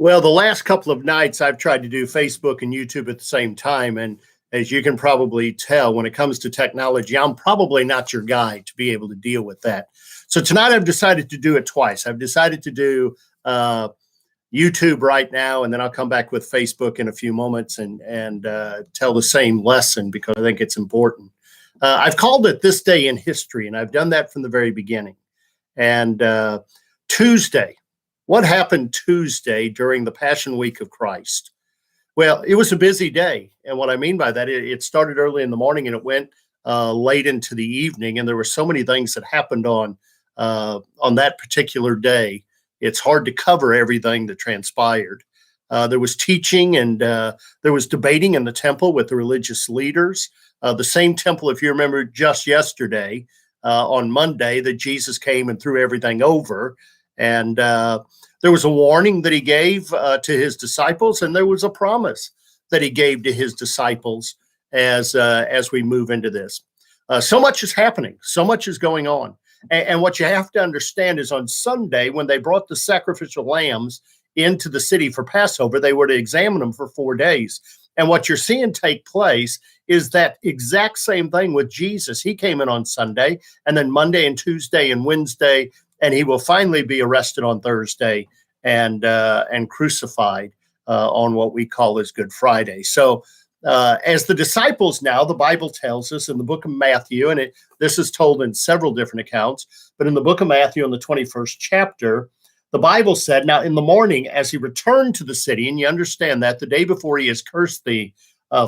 Well, the last couple of nights I've tried to do Facebook and YouTube at the same time. And as you can probably tell, when it comes to technology, I'm probably not your guy to be able to deal with that. So tonight I've decided to do it twice. I've decided to do YouTube right now, and then I'll come back with Facebook in a few moments and tell the same lesson because I think it's important. I've called it This Day in History, and I've done that from the very beginning. And Tuesday, what happened Tuesday during the Passion Week of Christ? Well, it was a busy day. And what I mean by that, it started early in the morning and it went late into the evening. And there were so many things that happened on that particular day. It's hard to cover everything that transpired. There was teaching and there was debating in the temple with the religious leaders. The same temple, if you remember, just yesterday on Monday, that Jesus came and threw everything over. And there was a warning that he gave to his disciples, and there was a promise that he gave to his disciples as we move into this. So much is happening. So much is going on. And what you have to understand is on Sunday, when they brought the sacrificial lambs into the city for Passover, they were to examine them for 4 days. And what you're seeing take place is that exact same thing with Jesus. He came in on Sunday, and then Monday and Tuesday and Wednesday, and he will finally be arrested on Thursday and crucified on what we call as Good Friday. So as the disciples now, the Bible tells us in the book of Matthew, and this is told in several different accounts, but in the book of Matthew in the 21st chapter, the Bible said, now in the morning as he returned to the city, and you understand that the day before he has cursed the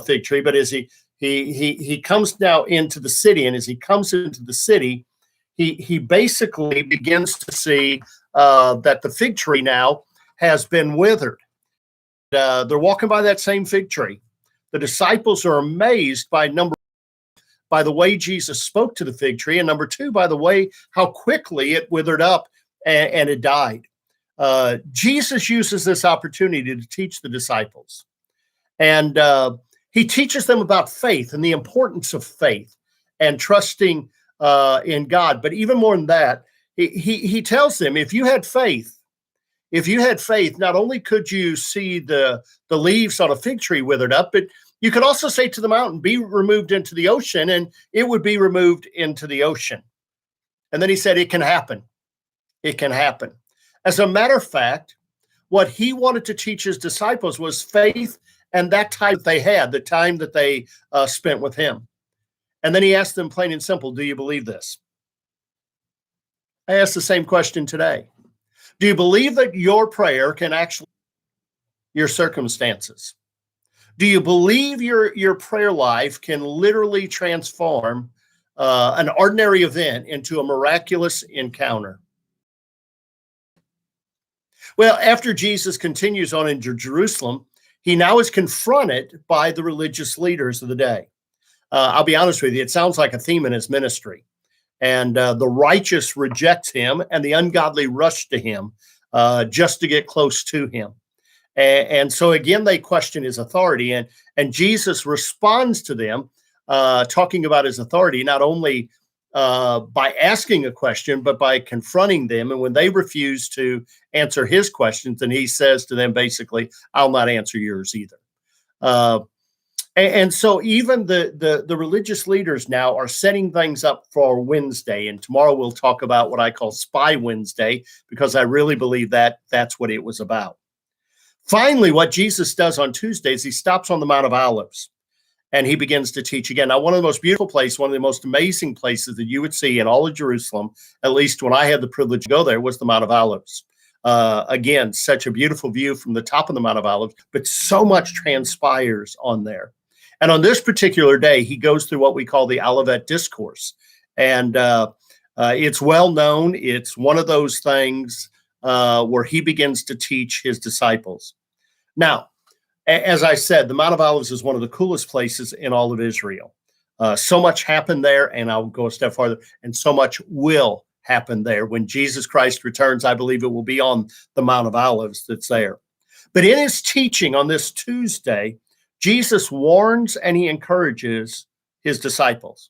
fig tree, but as he comes now into the city, and as he comes into the city, he basically begins to see that the fig tree now has been withered. They're walking by that same fig tree. The disciples are amazed by the way Jesus spoke to the fig tree, and number two, by the way how quickly it withered up and it died. Jesus uses this opportunity to teach the disciples, and he teaches them about faith and the importance of faith and trusting in God. But even more than that, he tells them, if you had faith, not only could you see the leaves on a fig tree withered up, but you could also say to the mountain, be removed into the ocean, and it would be removed into the ocean. And then he said, it can happen. It can happen. As a matter of fact, what he wanted to teach his disciples was faith and that time they had, the time that they spent with him. And then he asked them plain and simple, do you believe this? I ask the same question today. Do you believe that your prayer can actually your circumstances? Do you believe your prayer life can literally transform an ordinary event into a miraculous encounter? Well, after Jesus continues on into Jerusalem, he now is confronted by the religious leaders of the day. I'll be honest with you, it sounds like a theme in his ministry. And the righteous reject him, and the ungodly rush to him just to get close to him. And so again, they question his authority, and Jesus responds to them, talking about his authority, not only by asking a question, but by confronting them. And when they refuse to answer his questions, then he says to them, basically, I'll not answer yours either. And so even the religious leaders now are setting things up for Wednesday. And tomorrow we'll talk about what I call Spy Wednesday, because I really believe that that's what it was about. Finally, what Jesus does on Tuesday is he stops on the Mount of Olives and he begins to teach again. Now, one of the most beautiful places, one of the most amazing places that you would see in all of Jerusalem, at least when I had the privilege to go there, was the Mount of Olives. Again, such a beautiful view from the top of the Mount of Olives, but so much transpires on there. And on this particular day, he goes through what we call the Olivet Discourse. And it's well known. It's one of those things where he begins to teach his disciples. Now, as I said, the Mount of Olives is one of the coolest places in all of Israel. So much happened there, and I'll go a step farther, and so much will happen there. When Jesus Christ returns, I believe it will be on the Mount of Olives that's there. But in his teaching on this Tuesday, Jesus warns and he encourages his disciples.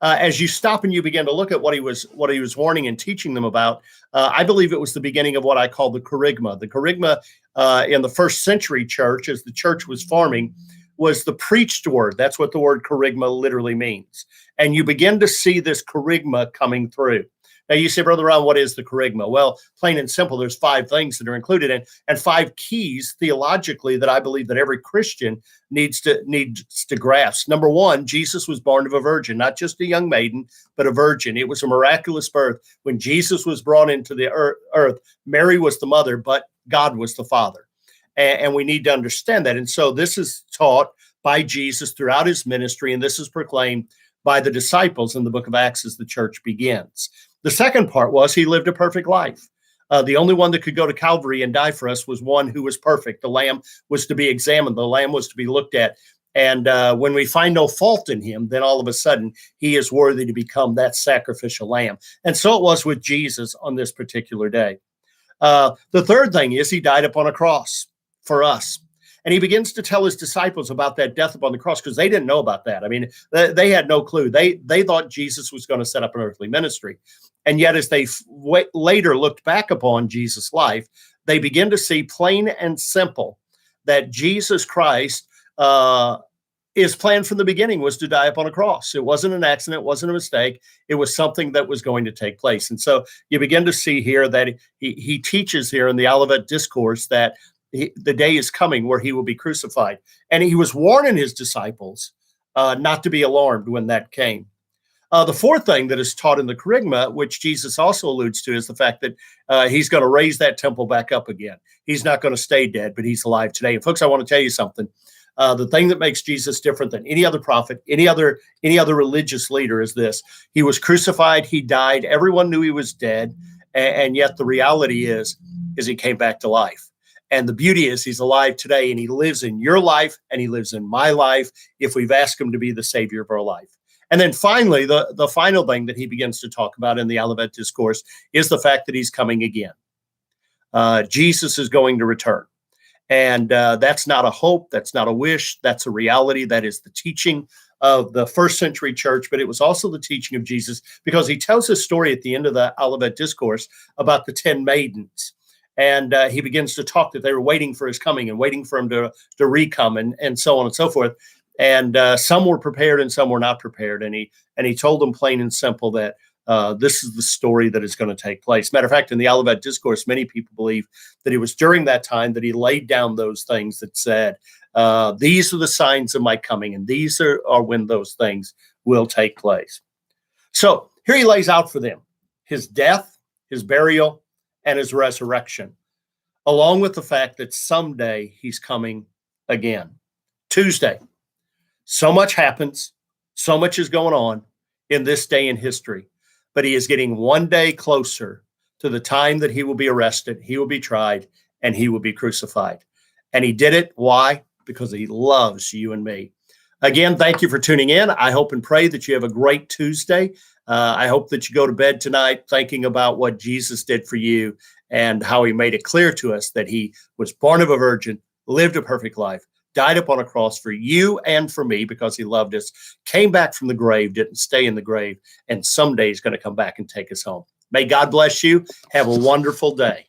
as you stop and you begin to look at what he was warning and teaching them about, I believe it was the beginning of what I call the Kerygma. The Kerygma in the first century church, as the church was forming, was the preached word. That's what the word Kerygma literally means. And you begin to see this Kerygma coming through. Now you say, Brother Ron, what is the Kerygma? Well, plain and simple, there's 5 things that are included in, and 5 keys theologically that I believe that every Christian needs to grasp. Number 1, Jesus was born of a virgin, not just a young maiden, but a virgin. It was a miraculous birth. When Jesus was brought into the earth, Mary was the mother, but God was the father. And we need to understand that. And so this is taught by Jesus throughout his ministry, and this is proclaimed by the disciples in the book of Acts as the church begins. The second part was he lived a perfect life. The only one that could go to Calvary and die for us was one who was perfect. The Lamb was to be examined. The Lamb was to be looked at. And when we find no fault in him, then all of a sudden he is worthy to become that sacrificial lamb. And so it was with Jesus on this particular day. The third thing is he died upon a cross for us. And he begins to tell his disciples about that death upon the cross, because they didn't know about that. I mean, they had no clue. They thought Jesus was going to set up an earthly ministry. And yet, as they later looked back upon Jesus' life, they begin to see plain and simple that Jesus Christ, his plan from the beginning was to die upon a cross. It wasn't an accident. It wasn't a mistake. It was something that was going to take place. And so you begin to see here that he teaches here in the Olivet Discourse that the day is coming where he will be crucified. And he was warning his disciples not to be alarmed when that came. The fourth thing that is taught in the Kerygma, which Jesus also alludes to, is the fact that he's going to raise that temple back up again. He's not going to stay dead, but he's alive today. And folks, I want to tell you something. The thing that makes Jesus different than any other prophet, any other religious leader is this. He was crucified. He died. Everyone knew he was dead. And yet the reality is he came back to life. And the beauty is he's alive today, and he lives in your life, and he lives in my life if we've asked him to be the savior of our life. And then finally, the final thing that he begins to talk about in the Olivet Discourse is the fact that he's coming again. Jesus is going to return. And that's not a hope. That's not a wish. That's a reality. That is the teaching of the first century church, but it was also the teaching of Jesus, because he tells a story at the end of the Olivet Discourse about the 10 maidens. And he begins to talk that they were waiting for his coming and waiting for him to re-come and so on and so forth. And some were prepared and some were not prepared. And he told them plain and simple that this is the story that is going to take place. Matter of fact, in the Olivet Discourse, many people believe that it was during that time that he laid down those things that said, these are the signs of my coming, and these are when those things will take place. So here he lays out for them his death, his burial, and his resurrection, along with the fact that someday he's coming again. Tuesday. So much happens. So much is going on in this day in history. But he is getting one day closer to the time that he will be arrested, he will be tried, and he will be crucified. And he did it. Why? Because he loves you and me. Again, thank you for tuning in. I hope and pray that you have a great Tuesday. I hope that you go to bed tonight thinking about what Jesus did for you and how he made it clear to us that he was born of a virgin, lived a perfect life, died upon a cross for you and for me because he loved us, came back from the grave, didn't stay in the grave, and someday he's going to come back and take us home. May God bless you. Have a wonderful day.